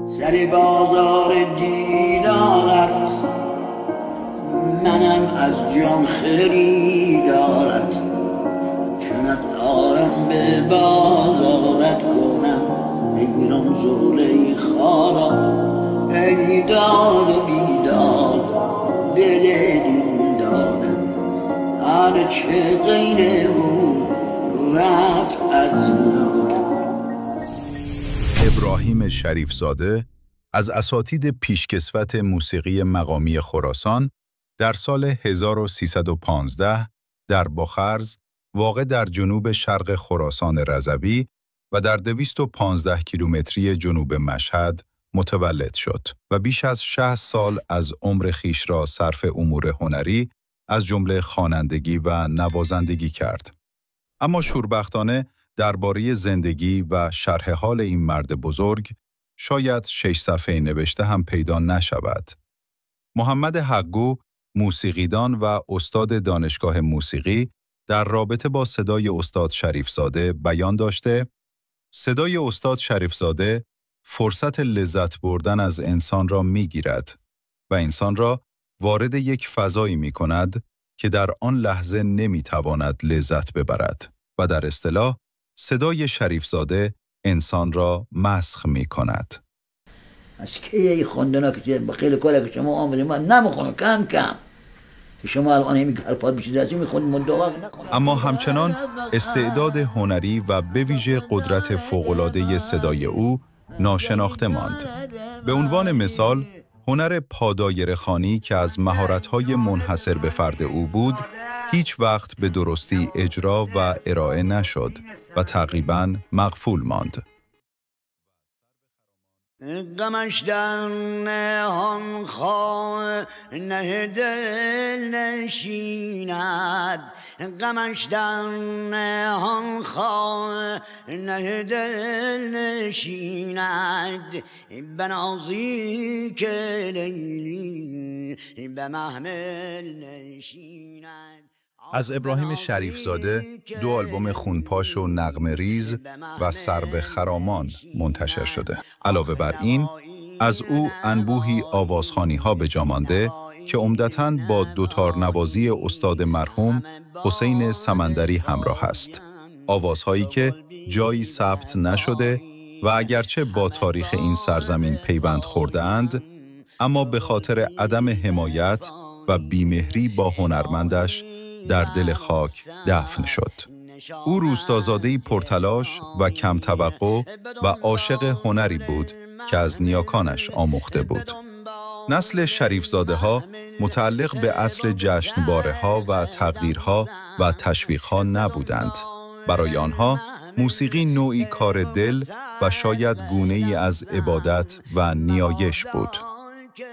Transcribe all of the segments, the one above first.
سر بازار دیدارت منم از جان خریدارت، چونت آرم به بازارت کنم ایران زلیخا را. ای داد و بیداد دل دین دادم، هرچه غیر او رفت از یادم. ابراهیم شریفزاده از اساتید پیشکسوت موسیقی مقامی خراسان در سال 1315 در باخرز واقع در جنوب شرق خراسان رضوی و در 215 کیلومتری جنوب مشهد متولد شد و بیش از 60 سال از عمر خیش را صرف امور هنری از جمله خوانندگی و نوازندگی کرد. اما شوربختانه درباره زندگی و شرح حال این مرد بزرگ شاید 6 صفحه نوشته هم پیدا نشود. محمد حقگو، موسیقیدان و استاد دانشگاه موسیقی، در رابطه با صدای استاد شریفزاده بیان داشته: صدای استاد شریفزاده فرصت لذت بردن از انسان را می‌گیرد و انسان را وارد یک فضایی می‌کند که در آن لحظه نمی‌تواند لذت ببرد و در اصطلاح صدای شریفزاده انسان را مسخ می‌کند. از کی خوندنا که خیلی کاری که شما آمدید من نمی‌خونم، کم کم که شما الان همین حرفات میشید از این می‌خونید مدعا نکنم. اما همچنان استعداد هنری و به ویژه قدرت فوق‌العاده صدای او ناشناخته ماند. به عنوان مثال، هنر پادایره‌خوانی که از مهارت‌های منحصر به فرد او بود، هیچ وقت به درستی اجرا و ارائه نشد و تقریباً مغفول ماند. غمش در نهان خواه نه دل نشیند، غمش در نهان خواه نه دل نشیند، بنازی که لیلی به محمل نشیند. از ابراهیم شریفزاده 2 آلبوم خونپاش و نغمه ریز و سرب خرامان منتشر شده. علاوه بر این، از او انبوهی آوازخوانی ها به جا مانده که عمدتاً با دوتارنوازی استاد مرحوم حسین سمندری همراه است. آوازهایی که جایی ثبت نشده و اگرچه با تاریخ این سرزمین پیوند خورده‌اند، اما به خاطر عدم حمایت و بیمهری با هنرمندش در دل خاک دفن شد. او روستازاده‌ای پرتلاش و کم توقع و عاشق هنری بود که از نیاکانش آموخته بود. نسل شریفزاده ها متعلق به اصل جشنواره ها و تقدیرها و تشویقها نبودند. برای آنها موسیقی نوعی کار دل و شاید گونه‌ای از عبادت و نیایش بود.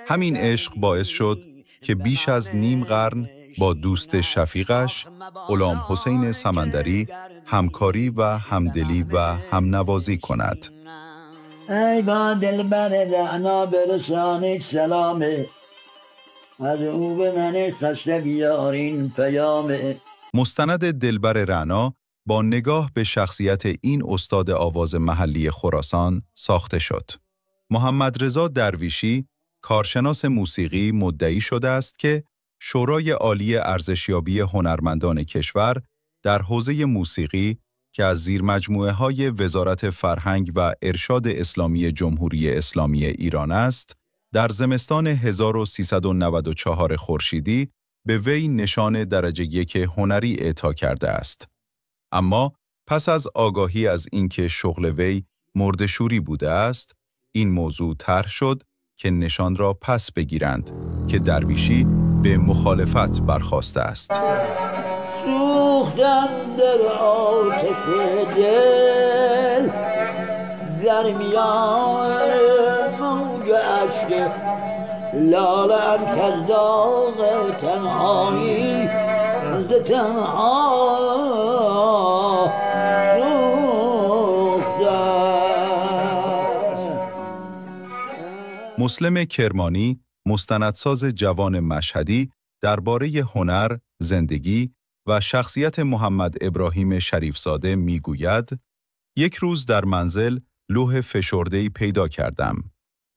همین عشق باعث شد که بیش از نیم قرن با دوست شفیقش غلام حسین سمندری همکاری و همدلی و همنوازی کند. ای با دلبر رعنا برسانید سلامه، از او به من خسته بیارین پیامه. مستند دلبر رعنا با نگاه به شخصیت این استاد آواز محلی خراسان ساخته شد. محمد رضا درویشی، کارشناس موسیقی، مدعی شده است که شورای عالی ارزشیابی هنرمندان کشور در حوزه موسیقی که از زیرمجموعه‌های وزارت فرهنگ و ارشاد اسلامی جمهوری اسلامی ایران است، در زمستان 1394 خورشیدی به وی نشان درجه 1 هنری اعطا کرده است. اما پس از آگاهی از اینکه شغل وی مرده‌شوری بوده است، این موضوع طرح شد که نشان را پس بگیرند که درویشی به مخالفت برخاسته است. سوختم در آتش دل، در میان موج اشک لاله‌ام کز داغ تنهایی ز تنها مسلم کرمانی، مستندساز جوان مشهدی، درباره هنر، زندگی و شخصیت محمد ابراهیم شریفزاده میگوید: یک روز در منزل لوح فشرده‌ای پیدا کردم.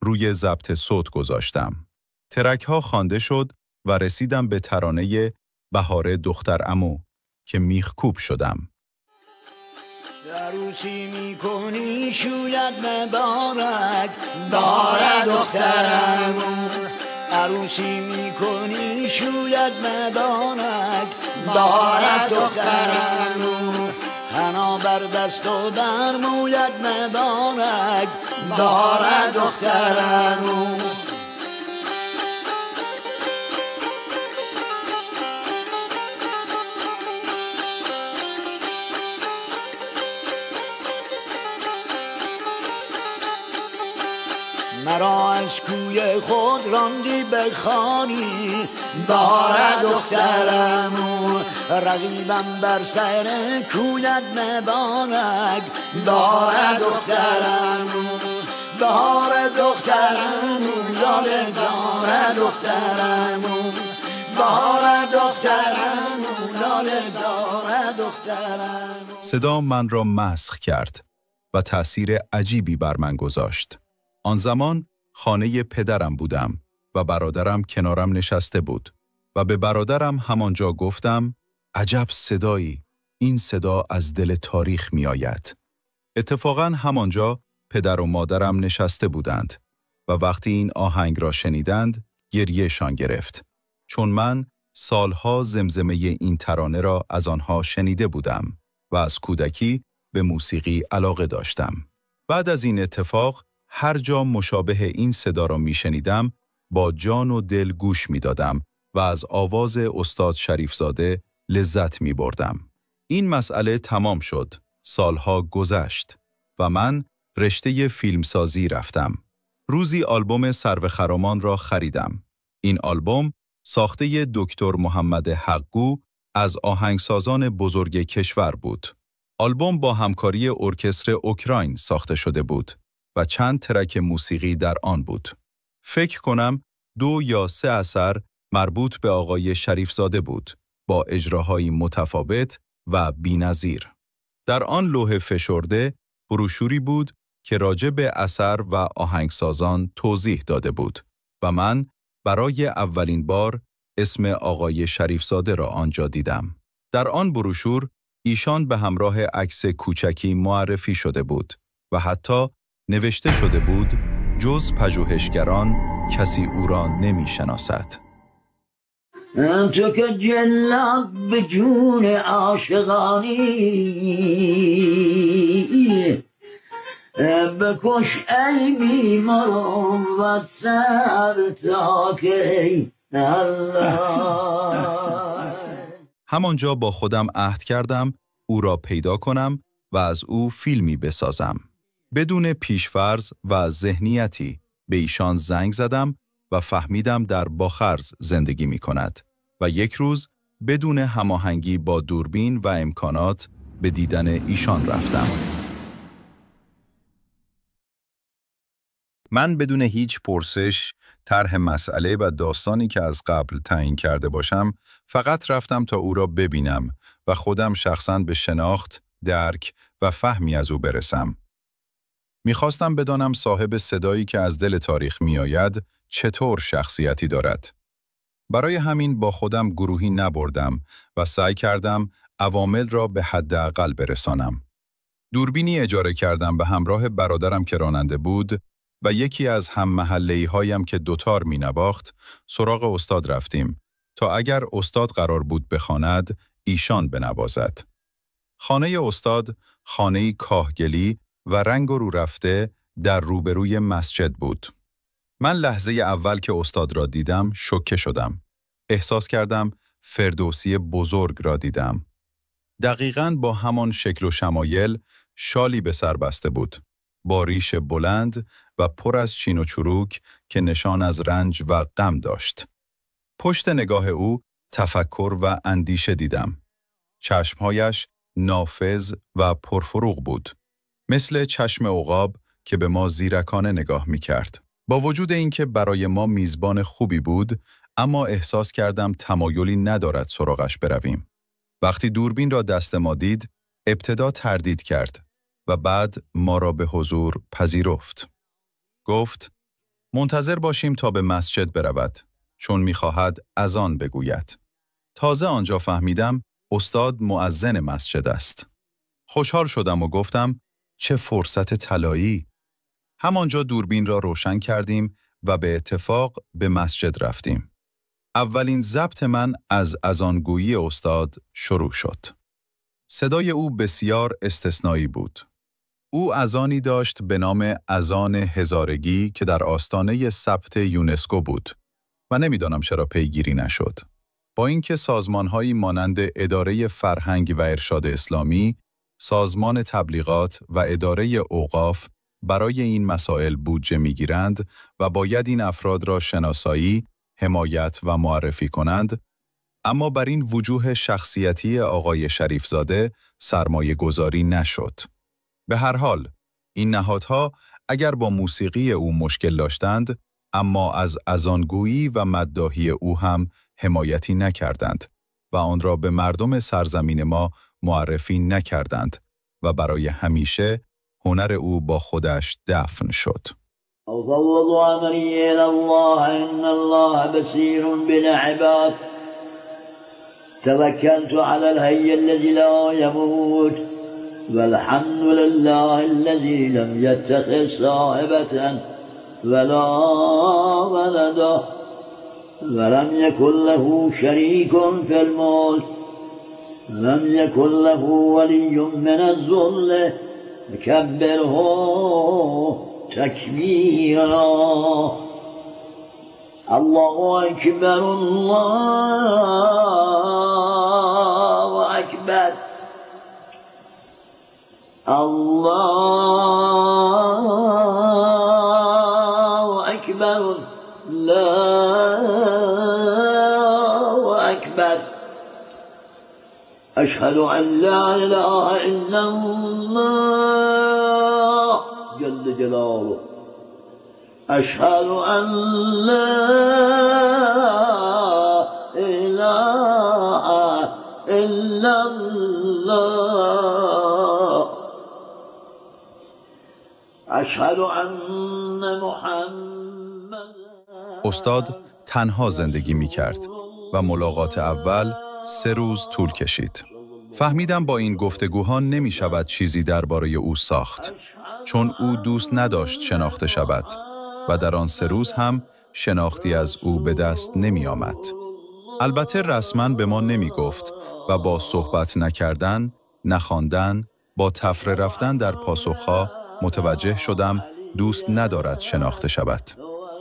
روی ضبط صوت گذاشتم. ترک‌ها خوانده شد و رسیدم به ترانه بهار دختر عمو که میخکوب شدم. عروسی میکنی شوید مبارک بهار دختر عمو، عروسی میکنی شوید مبارک بهار دختر عمو، حنا بر دست و بر مویت مبارک بهار دختر عمو. مرا از کوی خود راندی بخوانی بهار دختر عمو، رقیبم بر سر کویت مبارک بهار دختر عمو، بهار دختر عمو، لاله زار دختر عمو، بهار دختر عمو، لاله زار دختر عمو. صدا من را مسخ کرد و تأثیر عجیبی بر من گذاشت. آن زمان خانه پدرم بودم و برادرم کنارم نشسته بود و به برادرم همانجا گفتم عجب صدایی، این صدا از دل تاریخ می آید. اتفاقاً همانجا پدر و مادرم نشسته بودند و وقتی این آهنگ را شنیدند گریه‌شان گرفت، چون من سالها زمزمه این ترانه را از آنها شنیده بودم و از کودکی به موسیقی علاقه داشتم. بعد از این اتفاق هر جا مشابه این صدا را می شنیدم با جان و دل گوش می دادم و از آواز استاد شریفزاده لذت می بردم. این مسئله تمام شد. سالها گذشت و من رشته فیلمسازی رفتم. روزی آلبوم سرو خرامان را خریدم. این آلبوم ساخته دکتر محمد حقگو از آهنگسازان بزرگ کشور بود. آلبوم با همکاری ارکستر اوکراین ساخته شده بود و چند ترک موسیقی در آن بود. فکر کنم 2 یا 3 اثر مربوط به آقای شریفزاده بود، با اجراهایی متفاوت و بی‌نظیر. در آن لوح فشرده بروشوری بود که راجع به اثر و آهنگسازان توضیح داده بود و من برای اولین بار اسم آقای شریفزاده را آنجا دیدم. در آن بروشور ایشان به همراه عکس کوچکی معرفی شده بود و حتی نوشته شده بود جز پژوهشگران کسی او را نمی شناسد. تو که جلاد به جون عاشقانی بکش ای بیمارم و سر تا که الله. همانجا با خودم عهد کردم او را پیدا کنم و از او فیلمی بسازم. بدون پیشفرض و ذهنیتی به ایشان زنگ زدم و فهمیدم در باخرز زندگی می کند و یک روز بدون هماهنگی با دوربین و امکانات به دیدن ایشان رفتم. من بدون هیچ پرسش، طرح مسئله و داستانی که از قبل تعیین کرده باشم، فقط رفتم تا او را ببینم و خودم شخصاً به شناخت، درک و فهمی از او برسم. میخواستم بدانم صاحب صدایی که از دل تاریخ میآید چطور شخصیتی دارد. برای همین با خودم گروهی نبردم و سعی کردم عوامل را به حداقل برسانم. دوربینی اجاره کردم به همراه برادرم که راننده بود و یکی از هم محله‌ای‌هایم که دوتار می‌نواخت سراغ استاد رفتیم تا اگر استاد قرار بود بخواند ایشان بنوازد. خانه استاد خانه‌ای کاهگلی و رنگ رو رفته در روبروی مسجد بود. من لحظه اول که استاد را دیدم شوکه شدم. احساس کردم فردوسی بزرگ را دیدم. دقیقاً با همان شکل و شمایل شالی به سر بسته بود، با ریش بلند و پر از چین و چروک که نشان از رنج و غم داشت. پشت نگاه او تفکر و اندیشه دیدم. چشمهایش نافذ و پرفروغ بود، مثل چشم عقاب که به ما زیرکانه نگاه می کرد. با وجود اینکه برای ما میزبان خوبی بود، اما احساس کردم تمایلی ندارد سراغش برویم. وقتی دوربین را دست ما دید، ابتدا تردید کرد و بعد ما را به حضور پذیرفت. گفت: منتظر باشیم تا به مسجد برود، چون می‌خواهد اذان بگوید. تازه آنجا فهمیدم استاد مؤذن مسجد است. خوشحال شدم و گفتم چه فرصت طلایی. همانجا دوربین را روشن کردیم و به اتفاق به مسجد رفتیم. اولین ضبط من از اذانگویی استاد شروع شد. صدای او بسیار استثنایی بود. او اذانی داشت به نام اذان هزارگی که در آستانه ثبت یونسکو بود و نمیدانم چرا پیگیری نشد. با اینکه سازمان‌هایی مانند اداره فرهنگ و ارشاد اسلامی، سازمان تبلیغات و اداره اوقاف برای این مسائل بودجه می‌گیرند و باید این افراد را شناسایی، حمایت و معرفی کنند، اما بر این وجوه شخصیتی آقای شریفزاده سرمایه گذاری نشد. به هر حال، این نهادها اگر با موسیقی او مشکل داشتند، اما از اذانگویی و مداحی او هم حمایتی نکردند و آن را به مردم سرزمین ما معرفی نکردند و برای همیشه هنر او با خودش دفن شد. أفوض أمري إلى الله إن الله بصير بالعباد توكلت على الحي الذي لا يموت والحمد لله الذي لم يتخذ صاحبة ولا ولدا ولم يكن له شريك في الملك ولم يكن له ولي من الذل وكبره تكبيرا الله أكبر الله أكبر الله أكبر الله أكبر أشهد أن لا إله إلا الله جل جلاله أشهد أن لا إله إلا الله أشهد أن محمد. استاد تنها زندگی می کرد و ملاقات اول 3 روز طول کشید. فهمیدم با این گفتگوها نمی شود چیزی درباره او ساخت، چون او دوست نداشت شناخته شود و در آن 3 روز هم شناختی از او به دست نمی آمد. البته رسما به ما نمی گفت و با صحبت نکردن، نخواندن، با تفره رفتن در پاسخها متوجه شدم دوست ندارد شناخته شود.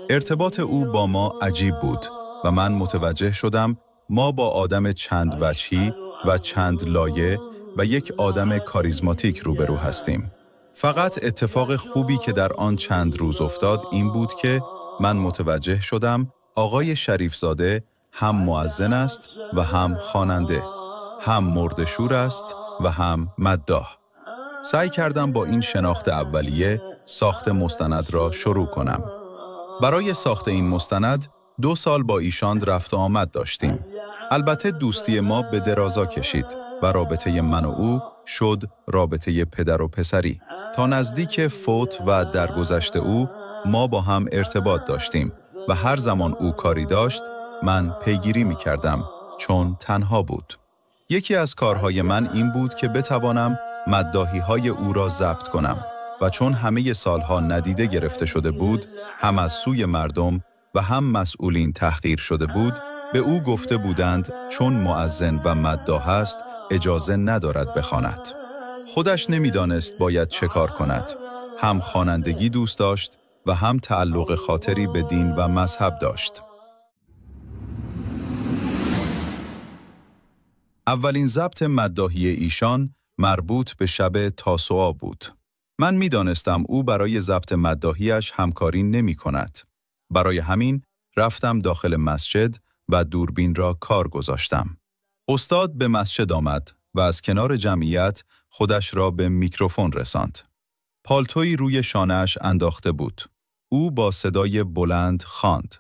ارتباط او با ما عجیب بود و من متوجه شدم ما با آدم چند وجهی و چند لایه و یک آدم کاریزماتیک روبرو هستیم. فقط اتفاق خوبی که در آن چند روز افتاد این بود که من متوجه شدم آقای شریفزاده هم مؤذن است و هم خواننده، هم مرده‌شور است و هم مداح. سعی کردم با این شناخت اولیه ساخت مستند را شروع کنم. برای ساخت این مستند 2 سال با ایشان رفت و آمد داشتیم. البته دوستی ما به درازا کشید و رابطه من و او شد رابطه پدر و پسری. تا نزدیک فوت و درگذشت او ما با هم ارتباط داشتیم و هر زمان او کاری داشت من پیگیری می کردم چون تنها بود. یکی از کارهای من این بود که بتوانم مداحی‌های او را ضبط کنم و چون همه سالها ندیده گرفته شده بود، هم از سوی مردم و هم مسئولین تحقیر شده بود، به او گفته بودند چون مؤذن و مداح است اجازه ندارد بخواند. خودش نمیدانست باید چه کار کند. هم خوانندگی دوست داشت و هم تعلق خاطری به دین و مذهب داشت. اولین ضبط مداحی ایشان مربوط به شب تاسوعا بود. من میدانستم او برای ضبط مداحیش همکاری نمی کند. برای همین رفتم داخل مسجد و دوربین را کار گذاشتم. استاد به مسجد آمد و از کنار جمعیت خودش را به میکروفون رساند. پالتویی روی شانه‌اش انداخته بود. او با صدای بلند خواند.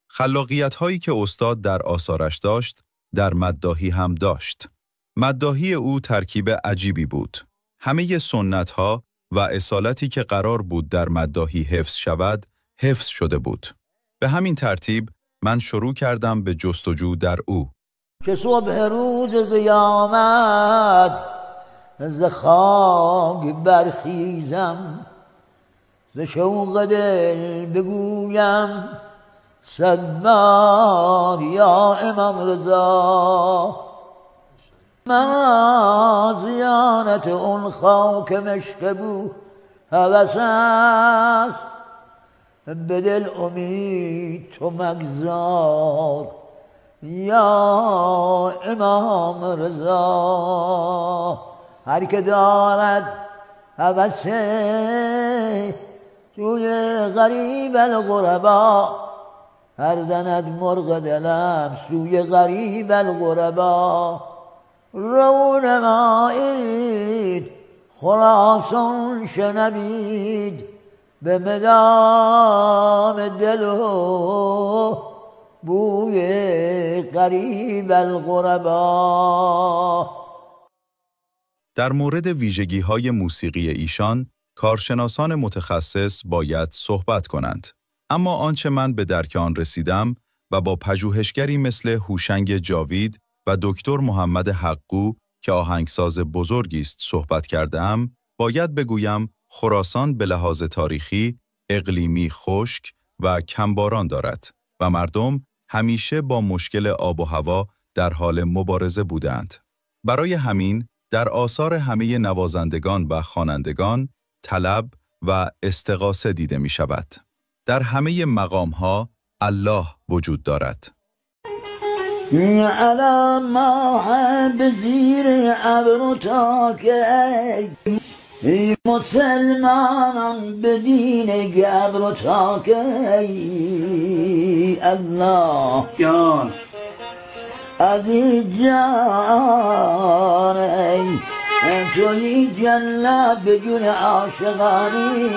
خلاقیت‌هایی که استاد در آثارش داشت، در مداحی هم داشت. مداحی او ترکیب عجیبی بود. همه سنت‌ها و اصالتی که قرار بود در مداحی حفظ شود، حفظ شده بود. به همین ترتیب من شروع کردم به جستجو در او. که صبح روز قیامت ز خاک برخیزم، ز شوق دل بگویم صد بار یا امام رضا. من زیارت اون خاک مشک بو هوس است، به دل امید تو مگذار یا امام رضا. هر که دارد هوس توی غریب الغربا، هر زند مرغ دلم سوی غریب الغربا. رونمایید خراسان شنوید، به مدام دل و بوی غریب الغربا. در مورد ویژگی‌های موسیقی ایشان، کارشناسان متخصص باید صحبت کنند. اما آنچه من به درک آن رسیدم و با پژوهشگری مثل هوشنگ جاوید و دکتر محمد حقو که آهنگساز بزرگی است صحبت کردم، باید بگویم خراسان به لحاظ تاریخی، اقلیمی خشک و کمباران دارد و مردم همیشه با مشکل آب و هوا در حال مبارزه بودند. برای همین در آثار همه نوازندگان و خوانندگان طلب و استغاثه دیده می شود. در همه مقام‌ها الله وجود دارد. علم ما به زیر ابر تاکی، مسلمان به دین گبر تاکی. الله جان عزیز جان توی جنت به جون عاشقانی.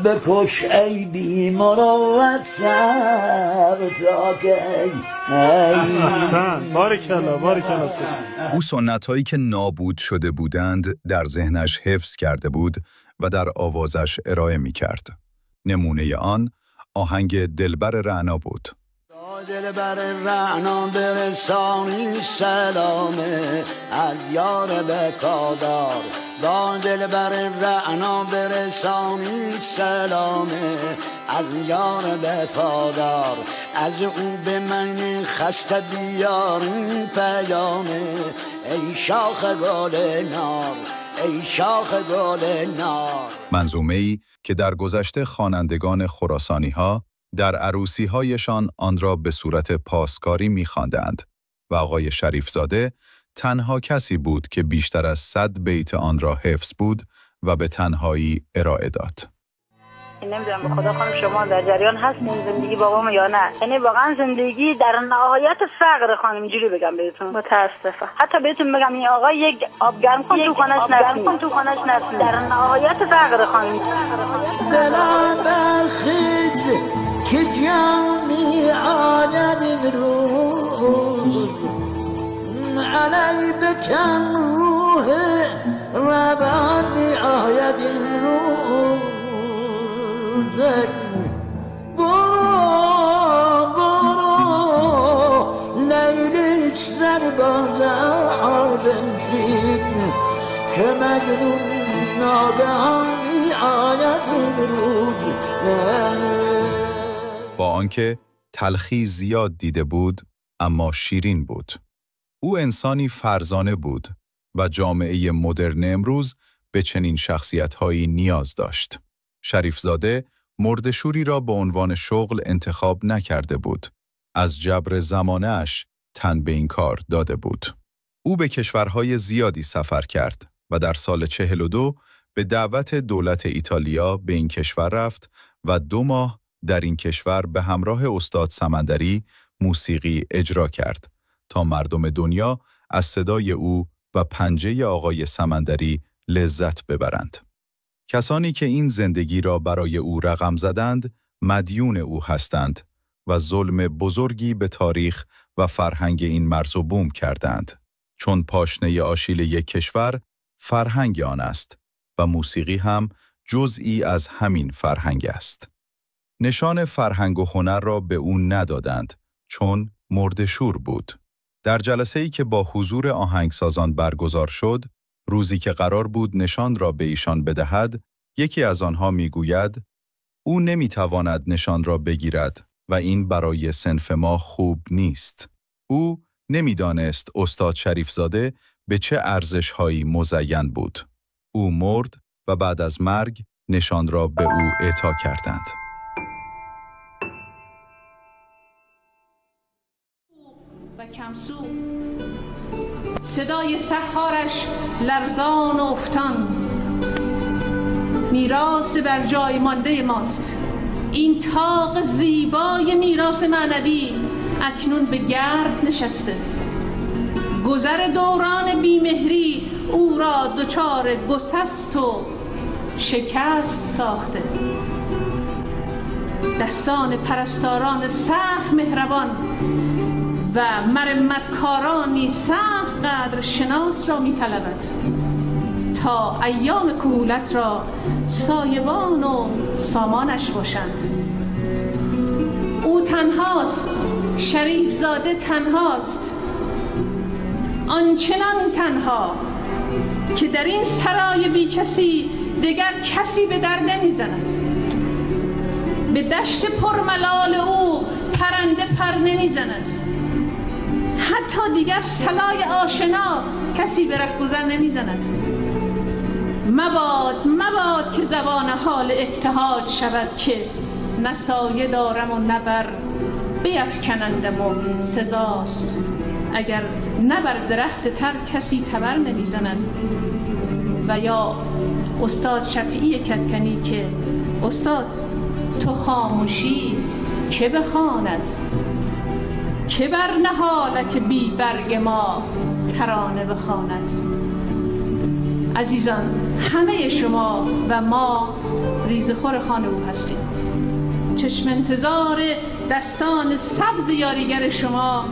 بکش ای بی مروت سر تاکی. احسن، بارکالله. او سنت‌هایی که نابود شده بودند در ذهنش حفظ کرده بود و در آوازش ارائه می‌کرد. نمونه آن آهنگ دلبر رعنا بود. دلبر رعنا برسانی سلامه از یار بکادار. با دلبر رعنا برسانی سلامه از یار بکادار. از او به من خسته بیارین پیامه ای شاخ گل نار، ای شاخ گل نار. منظومه‌ای که در گذشته خوانندگان خراسانی‌ها در عروسی‌هایشان آن را به صورت پاسکاری می‌خواندند و آقای شریفزاده تنها کسی بود که بیشتر از 100 بیت آن را حفظ بود و به تنهایی ارائه داد. نمیدونم به خدا خانم شما در جریان هستین زندگی بابام یا نه؟ یعنی واقعا زندگی در نهایت فقر خانم، اینجوری بگم بهتون، متاسفم. حتی بهتون بگم این آقا یک آب گرم کن تو خانه‌اش نسین، در نهایت فقر خانم. دلم برخیز که جمعی عالم روز، علی به تن روح روان می آید این روز. برو لیلیش در بازار بنشین، که مجنون ناگهانی آید این روز. با آنکه تلخی زیاد دیده بود اما شیرین بود. او انسانی فرزانه بود و جامعه مدرن امروز به چنین شخصیت‌هایی نیاز داشت. شریفزاده مرده‌شوری را به عنوان شغل انتخاب نکرده بود. از جبر زمانه‌اش تن به این کار داده بود. او به کشورهای زیادی سفر کرد و در سال 42 به دعوت دولت ایتالیا به این کشور رفت و 2 ماه در این کشور به همراه استاد سمندری موسیقی اجرا کرد تا مردم دنیا از صدای او و پنجه آقای سمندری لذت ببرند. کسانی که این زندگی را برای او رقم زدند، مدیون او هستند و ظلم بزرگی به تاریخ و فرهنگ این مرز و بوم کردند. چون پاشنه آشیل یک کشور فرهنگ آن است و موسیقی هم جزئی از همین فرهنگ است. نشان فرهنگ و هنر را به او ندادند چون مرده‌شور بود. در جلسه‌ای که با حضور آهنگسازان برگزار شد، روزی که قرار بود نشان را به ایشان بدهد، یکی از آنها می‌گوید او نمی‌تواند نشان را بگیرد و این برای صنف ما خوب نیست. او نمی‌دانست استاد شریفزاده به چه ارزش‌هایی مزین بود. او مرد و بعد از مرگ نشان را به او اعطا کردند. و کمسو صدای سحارش لرزان و افتان میراث بر جای مانده ماست. این طاق زیبای میراث معنوی اکنون به گرد نشسته. گذر دوران بیمهری او را دچار گسست و شکست ساخته. دستان پرستاران سخت مهربان و مرمتکارانی سخت قدر شناس را می طلبد تا ایام کهولت را سایبان و سامانش باشند. او تنهاست، شریفزاده تنهاست، آنچنان تنها که در این سرای بی کسی دیگر کسی به در نمی زند. به دشت پرملال او پرنده پر نمی زند. حتی دیگر صلای آشنا کسی به رهگذر نمی زند. مباد که زبان حال ابتهاج شود که نه سایه دارم و نه بر بیفکنندم و سزاست اگر نه بر درخت تر کسی تبر نمی زند. و یا استاد شفیعی کدکنی که استاد تو خاموشی که بخواند، که بر نهالک بی برگ ما ترانه بخواند. عزیزان، همه شما و ما ریزخور خوان او هستیم. چشم انتظار دستان سبز یاریگر شما،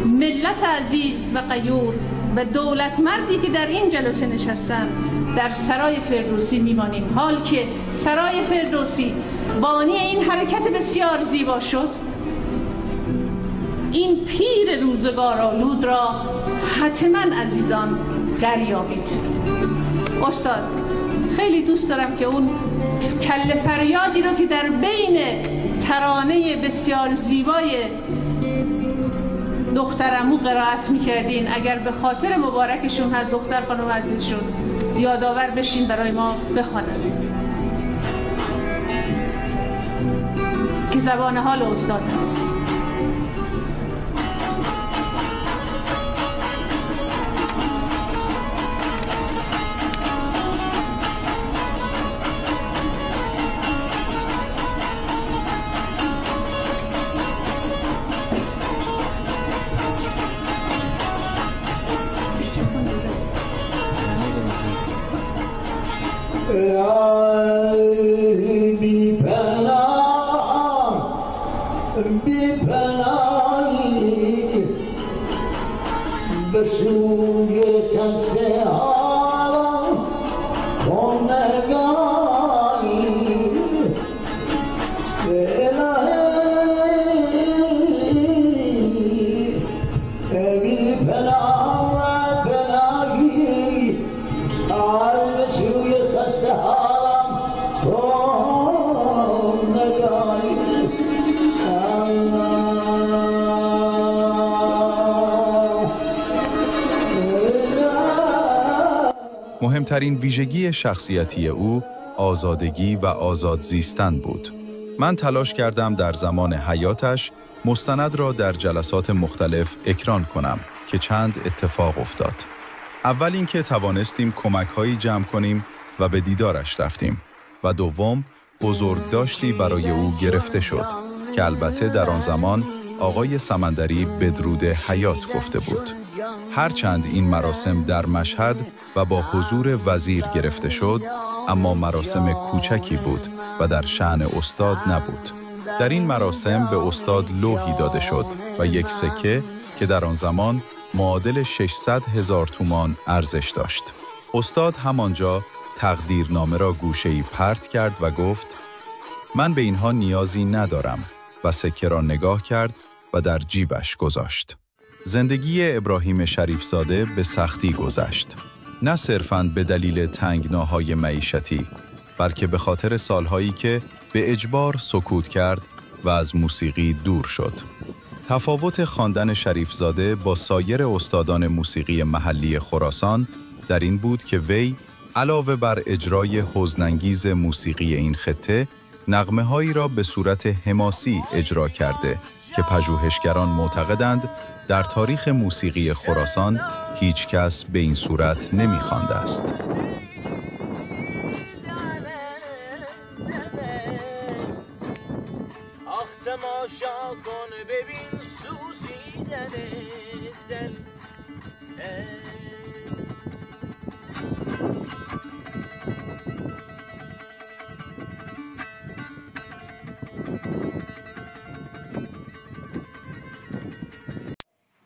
ملت عزیز و غیور و دولت مردی که در این جلسه نشستن در سرای فردوسی میمانیم. حال که سرای فردوسی بانی این حرکت بسیار زیبا شد، این پیر روزگار آلود را حتما عزیزان دریابید. استاد، خیلی دوست دارم که اون کله فریادی رو که در بین ترانه بسیار زیبای دخترمو قرائت میکردین، اگر به خاطر مبارکشون هست، دختر خانم عزیزشون، یادآور بشین برای ما بخوانن که زبان حال استاد است. بی پناهی به سوی کنسه ها کن نگاهی الهی بی پناه و پناهی به سوی کنسه ها کن نگاهی. مهمترین ویژگی شخصیتی او آزادگی و آزاد زیستن بود. من تلاش کردم در زمان حیاتش مستند را در جلسات مختلف اکران کنم که چند اتفاق افتاد. اول اینکه توانستیم کمک‌هایی جمع کنیم و به دیدارش رفتیم و دوم بزرگداشتی برای او گرفته شد که البته در آن زمان آقای سمندری بدرود حیات گفته بود. هرچند این مراسم در مشهد و با حضور وزیر گرفته شد، اما مراسم کوچکی بود و در شأن استاد نبود. در این مراسم به استاد لوحی داده شد و یک سکه که در آن زمان معادل 600,000 تومان ارزش داشت. استاد همانجا تقدیرنامه را گوشه‌ای پرت کرد و گفت من به اینها نیازی ندارم و سکه را نگاه کرد و در جیبش گذاشت. زندگی ابراهیم شریفزاده به سختی گذشت. نه صرفاً به دلیل تنگناهای معیشتی، بلکه به خاطر سالهایی که به اجبار سکوت کرد و از موسیقی دور شد. تفاوت خواندن شریفزاده با سایر استادان موسیقی محلی خراسان در این بود که وی علاوه بر اجرای حزن‌انگیز موسیقی این خطه، نغمه‌هایی را به صورت حماسی اجرا کرده که پژوهشگران معتقدند در تاریخ موسیقی خراسان هیچ کس به این صورت نمی‌خوانده است. تماشا کن ببین سوزیدن دل.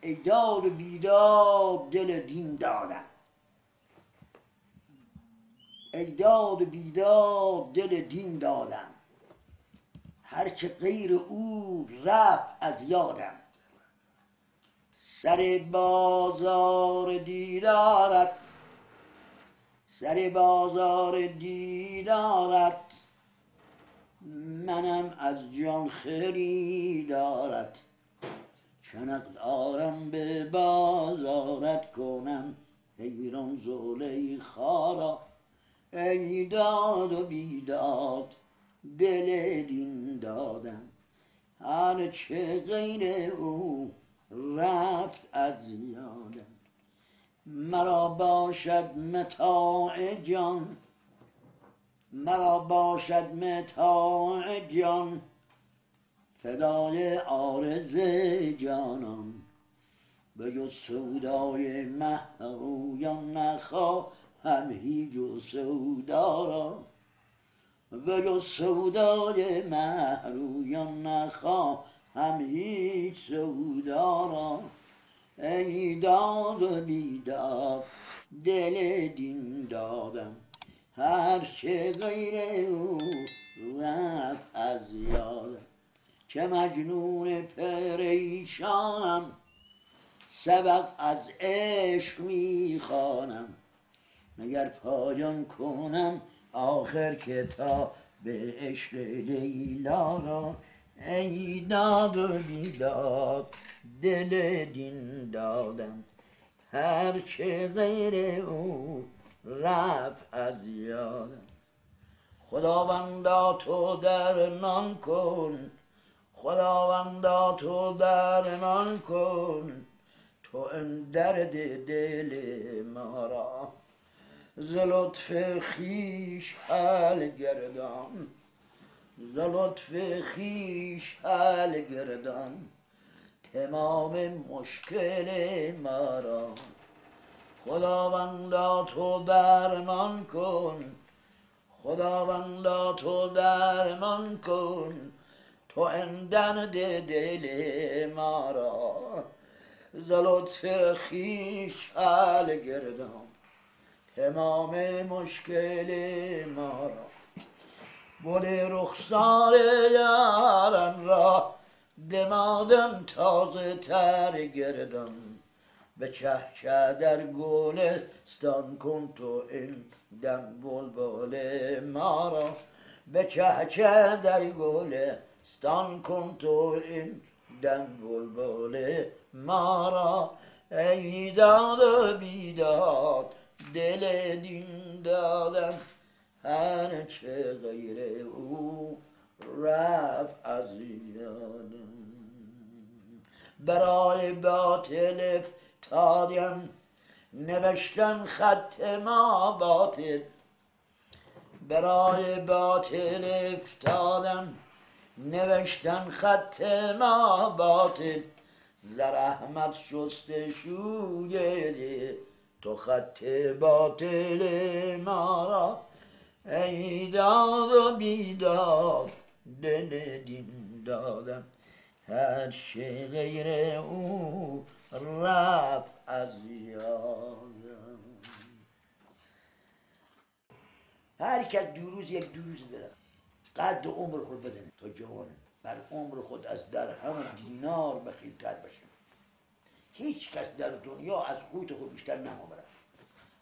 ای داد و بیداد دل دین دادم، ای داد و بیداد دل دین دادم، هرچه غیر او رفت از یادم. سر بازار دیدارت، سر بازار دیدارت، منم از جان خریدارت. چنق دارم به بازارت کنم حیران زلیخا را. ای داد و بیداد دل دین دادم، هرچه غیر او رفت از یادم. مرا باشد متاع جان، مرا باشد متاع جان، فدای عارض جانان. به جز سودای مه رویان نخواهم هیچ سودا را. به جز سودای مه رویان نخواهم هیچ سودا را. ای داد و بیداد دل دین دادم، هرچه غیر او رفت از یادم. که مجنون پریشانم، سبق از عشق میخوانم. مگر پایان کنم آخر کتاب به عشق لیلا را. ای داد و بیداد دل دین دادم، هرچه غیر او رفت از یادم. خداوندا تو درمان کن، خداوندا تو درمان کن، تو این درد دل ما را. ز لطف خویش حل گردان، ز لطف خویش حل گردان، تمام مشکل ما را. خداوندا تو درمان کن، خداوندا تو درمان کن، تو این درد دل ما را. ز لطف خویش حل گردان، تمام مشکل ما را. گل رخسار یارم را دمادم تازه تر گردان. به چه در گلستان کن تو این دم بلبل ما را. به چه در گلستان کن تو این دم بلبل ما را. ای داد و بیداد دل دین دادم، هرچه غیر او رفت از یادم. برای باطل افتادم نوشتم خط ما باطل. برای باطل افتادم نوشتم خط ما باطل. ز رحمت شست شوی تو خط باطل ما را. ای داد و بیداد دل دین دادم، هر چه غیر او رفت از یادم. هر کس دوروز یک دوروز داره قد عمر خود بزنه تا جوانه بر عمر خود از درهم و دینار بخیلتر باشه. هیچ کس در دنیا از قوت خود بیشتر نمیبره،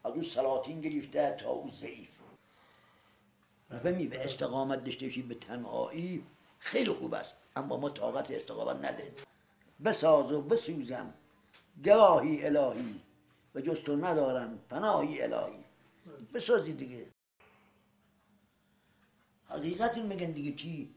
از اون سلاطین گرفته تا اون ضعیف. فهمی به استقامت داشته باشی، به تنهایی خیلی خوب است، اما ما طاقت استقامت نداریم. بساز و بسوزم گواهی الهی و جز تو ندارم پناهی الهی. بسازی دیگه. حقیقت میگن دیگه چی؟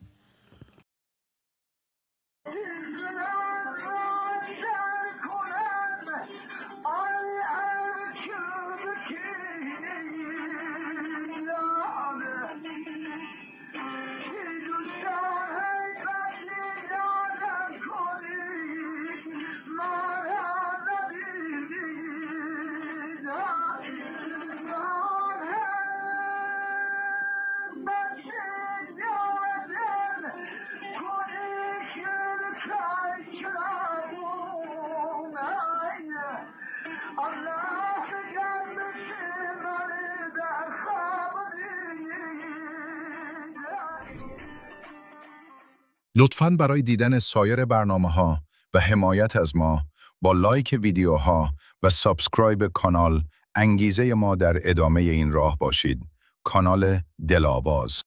لطفاً برای دیدن سایر برنامه‌ها و حمایت از ما با لایک ویدیوها و سابسکرایب کانال انگیزه ما در ادامه این راه باشید. کانال دل‌آواز